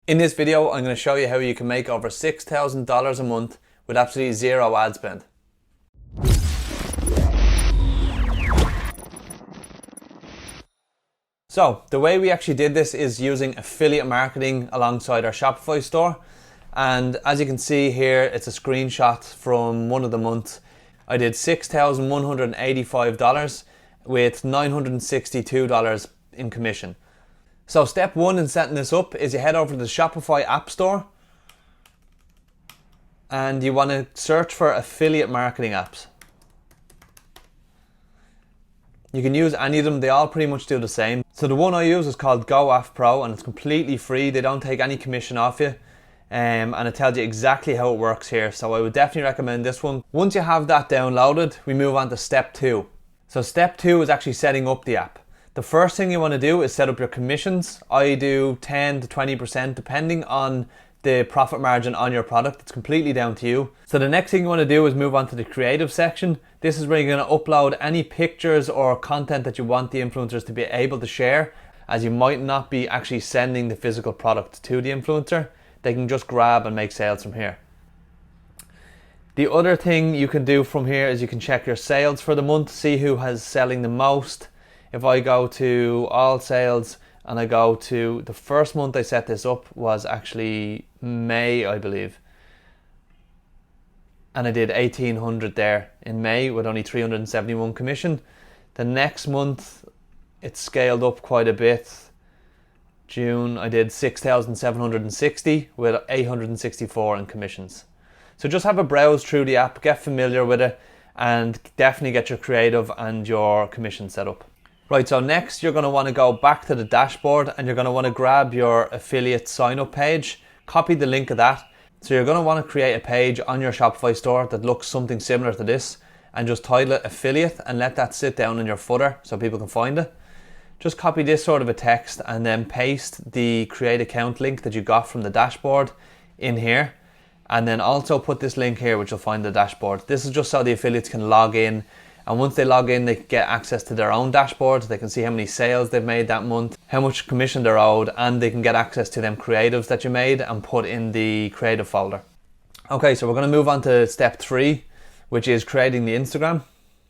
In this video, I'm going to show you how you can make over $6,000 a month with absolutely zero ad spend. So the way we actually did this is using affiliate marketing alongside our Shopify store. And as you can see here, it's a screenshot from one of the months. I did $6,185 with $962 in commission. So step one in setting this up is you head over to the Shopify app store and you want to search for affiliate marketing apps. You can use any of them, they all pretty much do the same. So the one I use is called GoAff Pro and it's completely free. They don't take any commission off you and it tells you exactly how it works here. So I would definitely recommend this one. Once you have that downloaded, we move on to step two. So step two is actually setting up the app. The first thing you want to do is set up your commissions. I do 10 to 20% depending on the profit margin on your product. It's completely down to you. So the next thing you want to do is move on to the creative section. This is where you're going to upload any pictures or content that you want the influencers to be able to share, as you might not be actually sending the physical product to the influencer. They can just grab and make sales from here. The other thing you can do from here is you can check your sales for the month, see who has selling the most. If I go to all sales and I go to the first month I set this up was actually May, I believe. And I did 1,800 there in May with only 371 commission. The next month it scaled up quite a bit. June I did 6,760 with 864 in commissions. So just have a browse through the app, get familiar with it, and definitely get your creative and your commission set up. Right, so next you're going to want to go back to the dashboard and you're going to want to grab your affiliate sign up page, copy the link of that. So you're going to want to create a page on your Shopify store that looks something similar to this and just title it affiliate and let that sit down in your footer so people can find it. Just copy this sort of a text and then paste the create account link that you got from the dashboard in here. And then also put this link here which you'll find the dashboard. This is just so the affiliates can log in. And once they log in, they get access to their own dashboards. They can see how many sales they've made that month, how much commission they're owed, and they can get access to them creatives that you made and put in the creative folder. Okay, so we're going to move on to step three, which is creating the Instagram.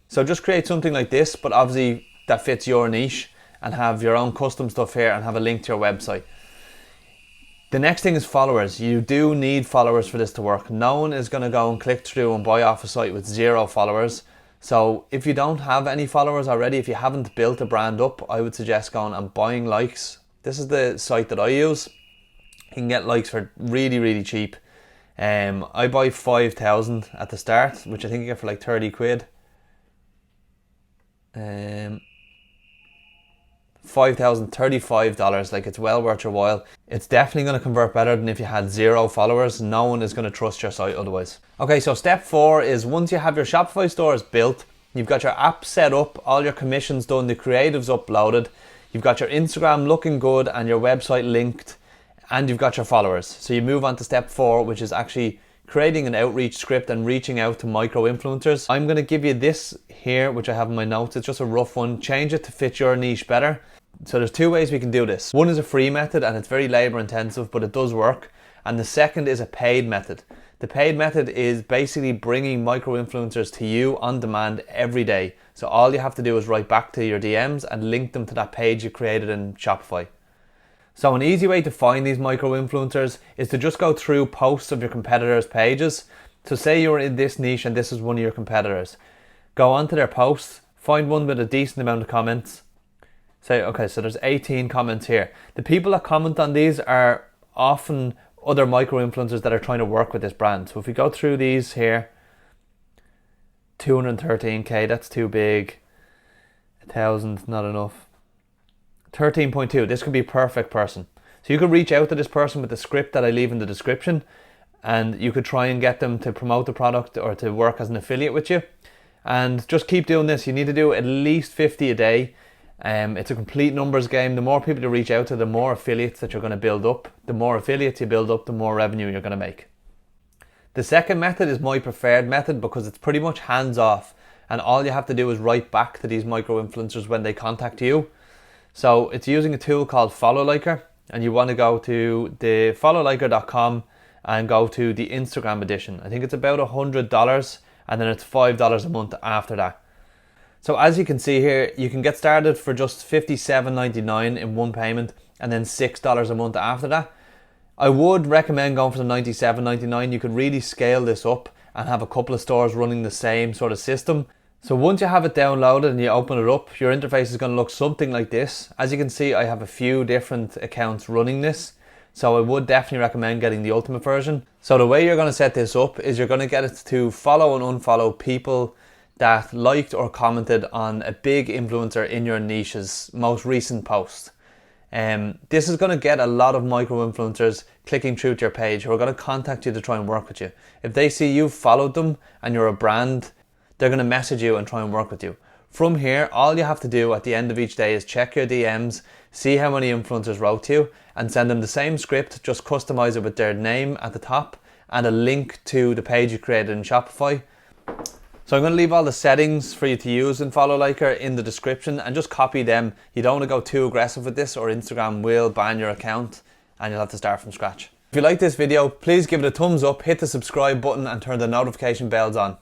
So just create something like this, but obviously that fits your niche, and have your own custom stuff here and have a link to your website. The next thing is followers. You do need followers for this to work. No one is going to go and click through and buy off a site with 0 followers. So if you don't have any followers already, if you haven't built a brand up, I would suggest going and buying likes. This is the site that I use. You can get likes for really, really cheap. I buy 5,000 at the start, which I think you get for like 30 quid. $5,035, like it's well worth your while. It's definitely going to convert better than if you had 0 followers. No one is going to trust your site otherwise. Okay, so step 4 is once you have your Shopify stores built, you've got your app set up, all your commissions done, the creatives uploaded, you've got your Instagram looking good and your website linked, and you've got your followers. So you move on to step 4, which is actually creating an outreach script and reaching out to micro influencers. I'm going to give you this here, which I have in my notes. It's just a rough one. Change it to fit your niche better. So there's 2 ways we can do this. One is a free method and it's very labor intensive, but it does work. And the second is a paid method. The paid method is basically bringing micro influencers to you on demand every day. So all you have to do is write back to your DMs and link them to that page you created in Shopify. So an easy way to find these micro influencers is to just go through posts of your competitors' pages. So say you're in this niche and this is one of your competitors. Go onto their posts, find one with a decent amount of comments. Say, okay, so there's 18 comments here. The people that comment on these are often other micro influencers that are trying to work with this brand. So if we go through these here, 213k, that's too big. 1,000, not enough. 13.2, this could be a perfect person. So you could reach out to this person with the script that I leave in the description, and you could try and get them to promote the product or to work as an affiliate with you. And just keep doing this. You need to do at least 50 a day. It's a complete numbers game. The more people you reach out to, the more affiliates that you're going to build up. The more affiliates you build up, the more revenue you're going to make. The second method is my preferred method because it's pretty much hands off and all you have to do is write back to these micro influencers when they contact you. So it's using a tool called Followliker. and you want to go to the followliker.com and go to the Instagram edition. I think it's about $100, and then it's $5 a month after that. So as you can see here, you can get started for just $57.99 in one payment, and then $6 a month after that. I would recommend going for the $97.99. You could really scale this up and have a couple of stores running the same sort of system. So once you have it downloaded and you open it up, your interface is going to look something like this. As you can see, I have a few different accounts running this, so I would definitely recommend getting the ultimate version. So the way you're going to set this up is you're going to get it to follow and unfollow people that liked or commented on a big influencer in your niche's most recent post. This is going to get a lot of micro influencers clicking through to your page who are going to contact you to try and work with you. If they see you've followed them and you're a brand, they're going to message you and try and work with you. From here, all you have to do at the end of each day is check your DMs, see how many influencers wrote to you, and send them the same script, just customize it with their name at the top and a link to the page you created in Shopify. So I'm going to leave all the settings for you to use in Followliker in the description, and just copy them. You don't want to go too aggressive with this or Instagram will ban your account and you'll have to start from scratch. If you like this video, please give it a thumbs up, hit the subscribe button and turn the notification bells on.